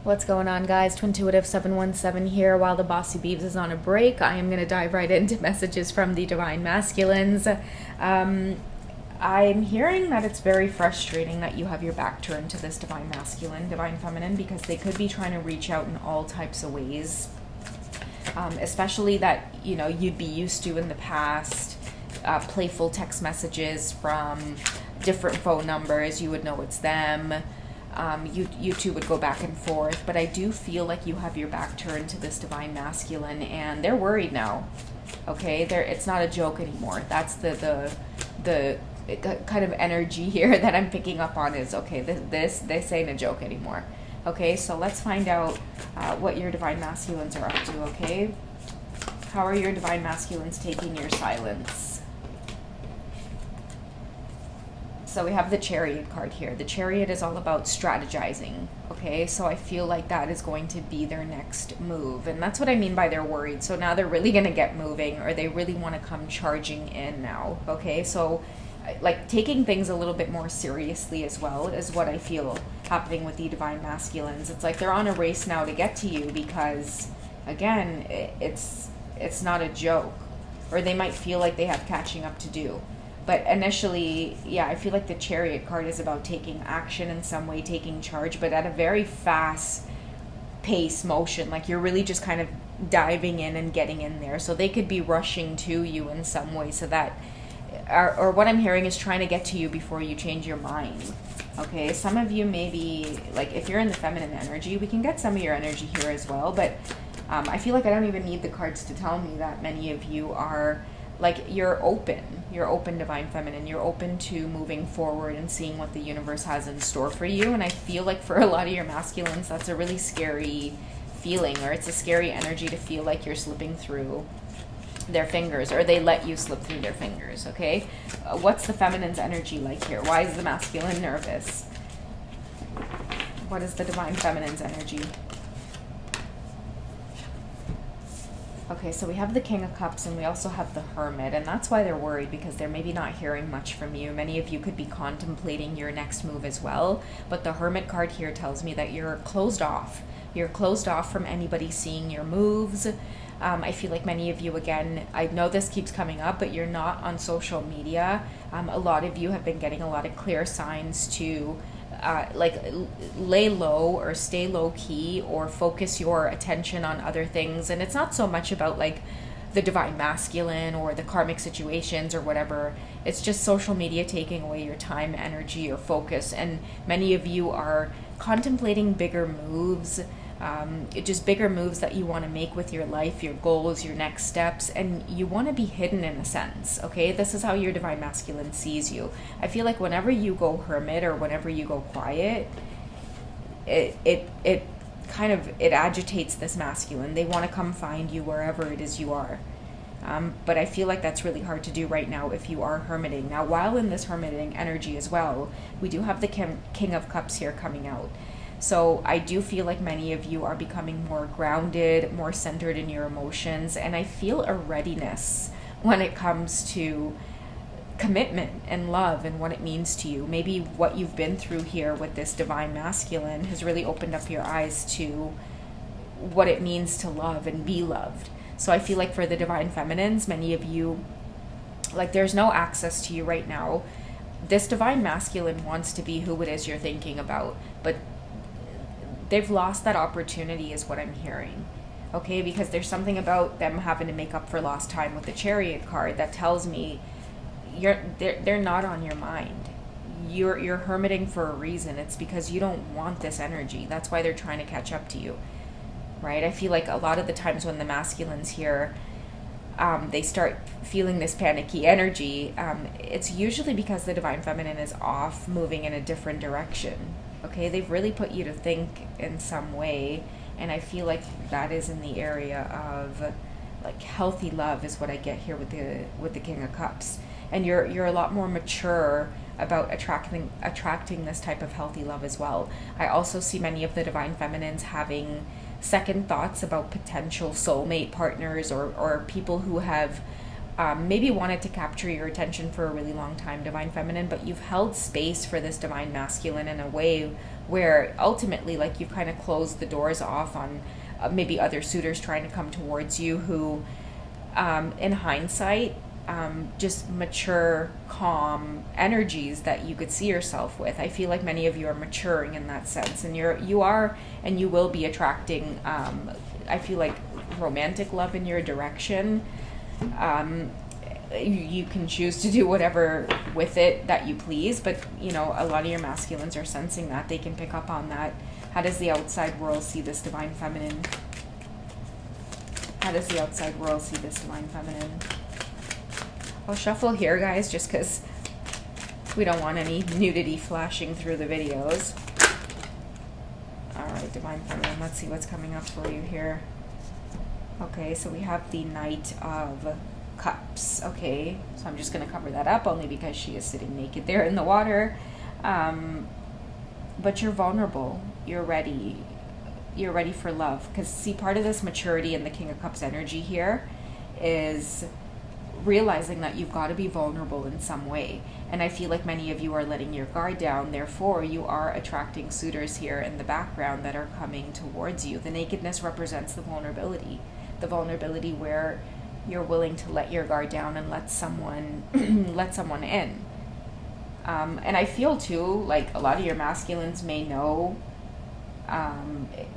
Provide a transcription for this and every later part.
What's going on, guys? Twintuitive 717 here. While the Bossy Beeves is on a break, I am going to dive right into messages from the Divine Masculines. I'm hearing that it's very frustrating that you have your back turned to this Divine Masculine, Divine Feminine, because they could be trying to reach out in all types of ways. Especially that, you'd be used to in the past, playful text messages from different phone numbers. You would know it's them. You two would go back and forth, but I do feel like you have your back turned to this Divine Masculine, and they're worried now. Okay, it's not a joke anymore. That's the kind of energy here that I'm picking up on is, okay, this ain't a joke anymore. Okay, so let's find out what your Divine Masculines are up to. Okay, how are your Divine Masculines taking your silence? So we have the Chariot card here. The Chariot is all about strategizing, okay? So I feel like that is going to be their next move. And that's what I mean by they're worried. So now they're really going to get moving, or they really want to come charging in now, okay? So like taking things a little bit more seriously as well is what I feel happening with the Divine Masculines. It's like they're on a race now to get to you because, again, it's not a joke. Or they might feel like they have catching up to do. But initially, I feel like the Chariot card is about taking action in some way, taking charge, but at a very fast pace motion. Like you're really just kind of diving in and getting in there. So they could be rushing to you in some way, so that, or what I'm hearing is trying to get to you before you change your mind. Okay, some of you maybe, like if you're in the feminine energy, we can get some of your energy here as well. But I feel like I don't even need the cards to tell me that many of you are, like, you're open Divine Feminine, you're open to moving forward and seeing what the universe has in store for you. And I feel like for a lot of your masculines, that's a really scary feeling, or it's a scary energy to feel like you're slipping through their fingers, or they let you slip through their fingers. Okay, what's the feminine's energy like here? Why is the masculine nervous? What is the Divine Feminine's energy? Okay, so we have the King of Cups and we also have the Hermit, and that's why they're worried, because they're maybe not hearing much from you. Many of you could be contemplating your next move as well, but the Hermit card here tells me that you're closed off. You're closed off from anybody seeing your moves. I feel like many of you, again, I know this keeps coming up, but you're not on social media. A lot of you have been getting a lot of clear signs to lay low or stay low key or focus your attention on other things. And it's not so much about like the Divine Masculine or the karmic situations or whatever. It's just social media taking away your time, energy, your focus. And many of you are contemplating bigger moves, just bigger moves that you want to make with your life, your goals, your next steps, and you want to be hidden in a sense. Okay, this is how your Divine Masculine sees you. I feel like whenever you go hermit or whenever you go quiet, it kind of, it agitates this masculine. They want to come find you wherever it is you are. But I feel like that's really hard to do right now if you are hermiting. Now, while in this hermiting energy as well, we do have the King of Cups here coming out. So I do feel like many of you are becoming more grounded, more centered in your emotions, and I feel a readiness when it comes to commitment and love and what it means to you. Maybe what you've been through here with this Divine Masculine has really opened up your eyes to what it means to love and be loved. So I feel like for the Divine Feminines, many of you, like there's no access to you right now. This Divine Masculine wants to be who it is you're thinking about, but they've lost that opportunity is what I'm hearing. Okay, because there's something about them having to make up for lost time with the Chariot card that tells me they're not on your mind. You're hermiting for a reason. It's because you don't want this energy. That's why they're trying to catch up to you. Right? I feel like a lot of the times when the masculines here, they start feeling this panicky energy, it's usually because the Divine Feminine is off, moving in a different direction. Okay, they've really put you to think in some way, and I feel like that is in the area of like healthy love is what I get here with the King of Cups. And you're a lot more mature about attracting this type of healthy love as well. I also see many of the Divine Feminines having second thoughts about potential soulmate partners or people who have maybe wanted to capture your attention for a really long time, Divine Feminine, but you've held space for this Divine Masculine in a way where ultimately, like, you've kind of closed the doors off on maybe other suitors trying to come towards you who, in hindsight, just mature, calm energies that you could see yourself with. I feel like many of you are maturing in that sense, and you are and you will be attracting, I feel like, romantic love in your direction. You can choose to do whatever with it that you please, but you know, a lot of your masculines are sensing that. They can pick up on that. How does the outside world see this divine feminine? How does the outside world see this divine feminine? I'll shuffle here, guys, just because we don't want any nudity flashing through the videos. All right, divine feminine, let's see what's coming up for you here. Okay, so we have the Knight of Cups. Okay, so I'm just going to cover that up only because she is sitting naked there in the water. But you're vulnerable. You're ready. You're ready for love. Because, see, part of this maturity in the King of Cups energy here is realizing that you've got to be vulnerable in some way. And I feel like many of you are letting your guard down. Therefore, you are attracting suitors here in the background that are coming towards you. The nakedness represents the vulnerability. The vulnerability where you're willing to let your guard down and let someone let someone in. And I feel too like a lot of your masculines may know,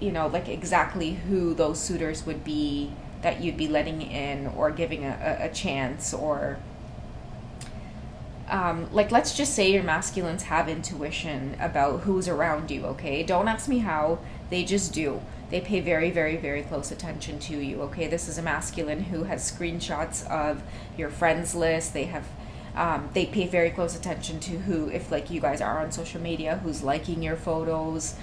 you know, like exactly who those suitors would be that you'd be letting in or giving a chance, or like, let's just say your masculines have intuition about who's around you. Okay, don't ask me how, they just do. They pay very, very, very close attention to you. Okay, this is a masculine who has screenshots of your friends list. They have they pay very close attention to who, if like you guys are on social media, who's liking your photos,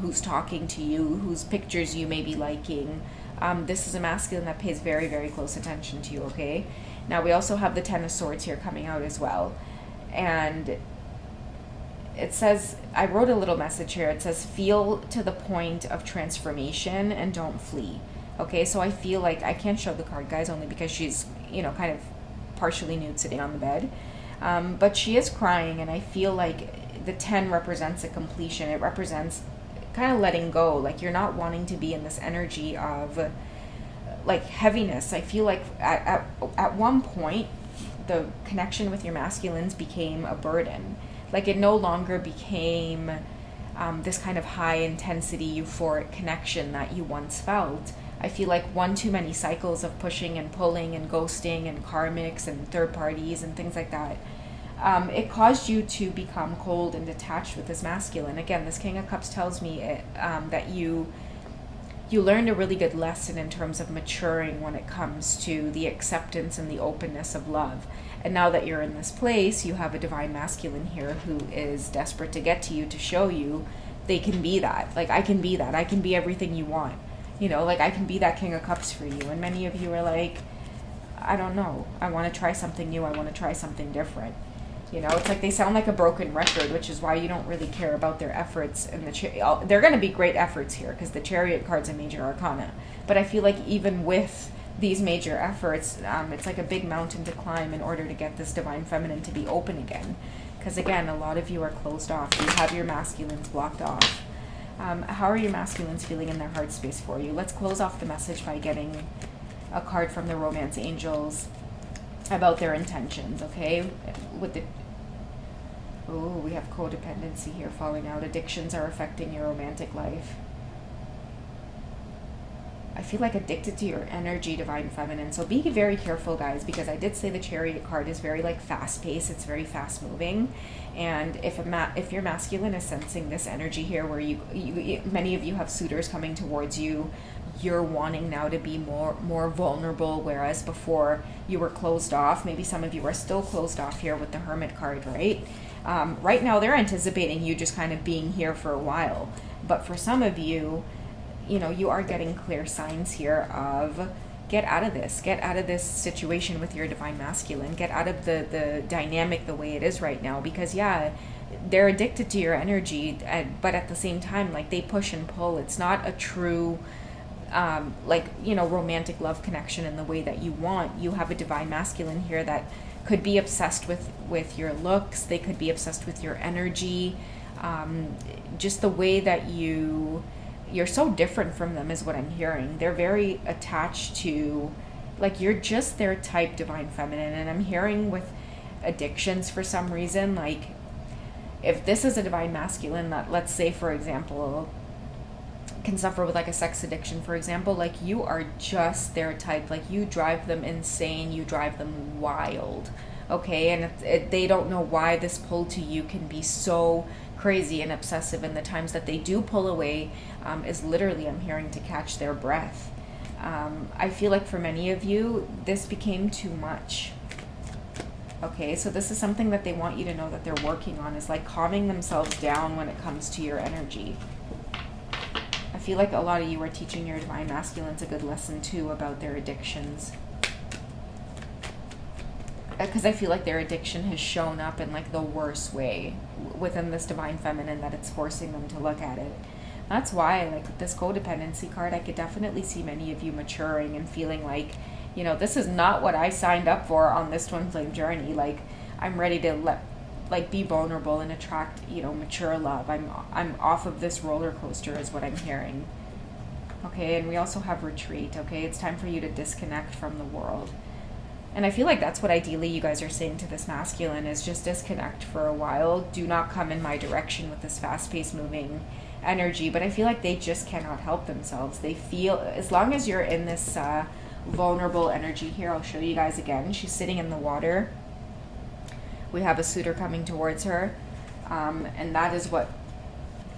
who's talking to you, whose pictures you may be liking. This is a masculine that pays very, very close attention to you. Okay, now we also have the Ten of Swords here coming out as well, and it says, I wrote a little message here. It says, feel to the point of transformation and don't flee. Okay, so I feel like, I can't show the card, guys, only because she's, you know, kind of partially nude sitting on the bed. But she is crying, and I feel like the 10 represents a completion. It represents kind of letting go. Like, you're not wanting to be in this energy of, like, heaviness. I feel like at one point, the connection with your masculines became a burden. Like, it no longer became this kind of high intensity euphoric connection that you once felt. I feel like one too many cycles of pushing and pulling and ghosting and karmics and third parties and things like that, it caused you to become cold and detached with this masculine. Again, this King of Cups tells me that you learned a really good lesson in terms of maturing when it comes to the acceptance and the openness of love. And now that you're in this place, you have a divine masculine here who is desperate to get to you, to show you they can be that. Like, I can be that. I can be everything you want. You know, like, I can be that King of Cups for you. And many of you are like, I don't know. I want to try something new. I want to try something different. You know, it's like they sound like a broken record, which is why you don't really care about their efforts. And they're going to be great efforts here because the Chariot card's a major arcana. But I feel like even with these major efforts, it's like a big mountain to climb in order to get this divine feminine to be open again. Because again, a lot of you are closed off. You have your masculines blocked off. How are your masculines feeling in their heart space for you? Let's close off the message by getting a card from the Romance Angels about their intentions, okay? With the we have codependency here falling out. Addictions are affecting your romantic life. I feel like addicted to your energy, divine feminine. So be very careful, guys, because I did say the Chariot card is very like fast paced. It's very fast moving. And if your masculine is sensing this energy here where you many of you have suitors coming towards you, you're wanting now to be more vulnerable, whereas before you were closed off. Maybe some of you are still closed off here with the Hermit card, right? Right now they're anticipating you just kind of being here for a while. But for some of you, you know, you are getting clear signs here of get out of this situation with your divine masculine, get out of the dynamic the way it is right now, because yeah, they're addicted to your energy, but at the same time, like, they push and pull. It's not a true like, you know, romantic love connection in the way that you want. You have a divine masculine here that could be obsessed with your looks. They could be obsessed with your energy. Just the way that you're so different from them is what I'm hearing. They're very attached to, like, you're just their type, divine feminine. And I'm hearing with addictions for some reason, like, if this is a divine masculine that, let's say, for example, can suffer with like a sex addiction, for example, like, you are just their type. Like, you drive them insane, you drive them wild. Okay, and they don't know why this pull to you can be so crazy and obsessive, and the times that they do pull away is literally, I'm hearing, to catch their breath. I feel like for many of you, this became too much. Okay, so this is something that they want you to know that they're working on, is like calming themselves down when it comes to your energy. I feel like a lot of you are teaching your divine masculines a good lesson too about their addictions. Because I feel like their addiction has shown up in like the worst way within this divine feminine, that it's forcing them to look at it. That's why, like, with this codependency card, I could definitely see many of you maturing and feeling like, you know, this is not what I signed up for on this twin flame journey. Like, I'm ready to be vulnerable and attract, you know, mature love. I'm off of this roller coaster is what I'm hearing. Okay, and we also have retreat. Okay, it's time for you to disconnect from the world. And I feel like that's what ideally you guys are saying to this masculine, is just disconnect for a while. Do not come in my direction with this fast-paced moving energy. But I feel like they just cannot help themselves. They feel, as long as you're in this vulnerable energy here, I'll show you guys again. She's sitting in the water. We have a suitor coming towards her. And that is what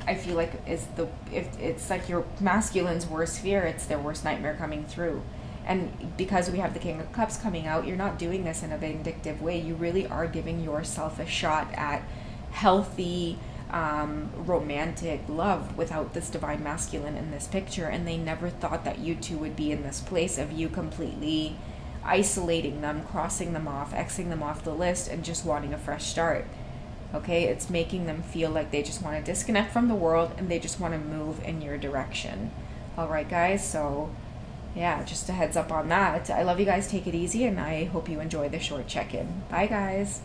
I feel like is if it's like your masculine's worst fear, it's their worst nightmare coming through. And because we have the King of Cups coming out, you're not doing this in a vindictive way. You really are giving yourself a shot at healthy, romantic love without this divine masculine in this picture. And they never thought that you two would be in this place of you completely isolating them, crossing them off, Xing them off the list, and just wanting a fresh start. Okay, it's making them feel like they just want to disconnect from the world and they just want to move in your direction. All right, guys, so yeah, just a heads up on that. I love you guys. Take it easy, and I hope you enjoy the short check-in. Bye, guys.